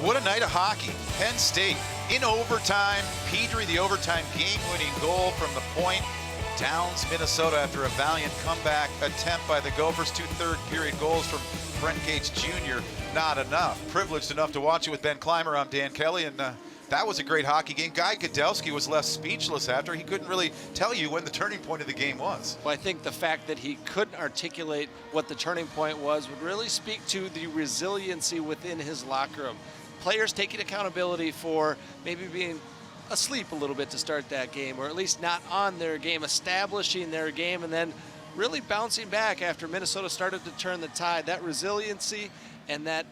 What a night of hockey. Penn State in overtime. Pedrie, the overtime game-winning goal from the point. Downs Minnesota after a valiant comeback attempt by the Gophers. 2 third-period goals from Brent Gates Jr. Not enough. Privileged enough to watch it with Ben Clymer. I'm Dan Kelly, and that was a great hockey game. Guy Godelski was left speechless after. He couldn't really tell you when the turning point of the game was. Well, I think the fact that he couldn't articulate what the turning point was would really speak to the resiliency within his locker room. Players taking accountability for maybe being asleep a little bit to start that game, or at least not on their game, establishing their game, and then really bouncing back after Minnesota started to turn the tide. That resiliency and that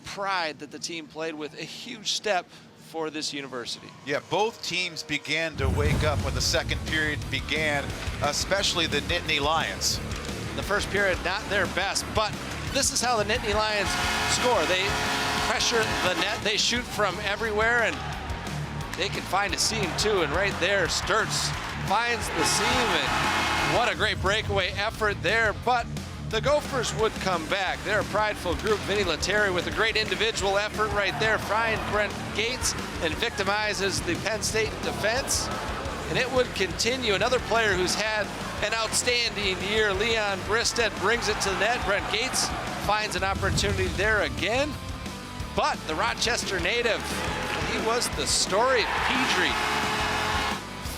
pride that the team played with, a huge step for this university. Yeah, both teams began to wake up when the second period began, especially the Nittany Lions. The first period, not their best, but this is how the Nittany Lions score. They pressure the net, they shoot from everywhere, and they can find a seam too, and right there, Sturts finds the seam, and what a great breakaway effort there, but the Gophers would come back. They're a prideful group. Vinny Lettieri with a great individual effort right there, frying Brent Gates and victimizes the Penn State defense. And it would continue. Another player who's had an outstanding year, Leon Bristead, brings it to the net. Brent Gates finds an opportunity there again. But the Rochester native, he was the story. Pedrie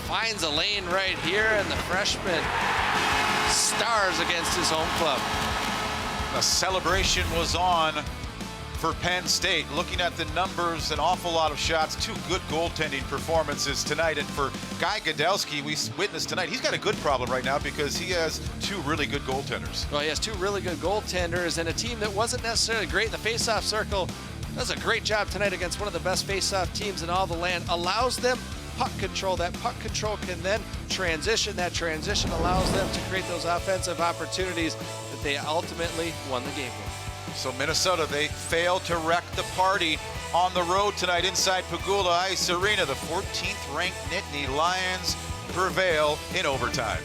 finds a lane right here, and the freshman stars against his home club. A celebration was on for Penn State. Looking at the numbers, an awful lot of shots, 2 good goaltending performances tonight. And for Guy Godelski, we witnessed tonight, he's got a good problem right now because he has 2 really good goaltenders. Well, he has 2 really good goaltenders and a team that wasn't necessarily great in the face-off circle. Does a great job tonight against one of the best face-off teams in all the land. Allows them puck control. That puck control can then transition. That transition allows them to create those offensive opportunities that they ultimately won the game with. So Minnesota, they failed to wreck the party on the road tonight inside Pagula Ice Arena. The 14th ranked Nittany Lions prevail in overtime.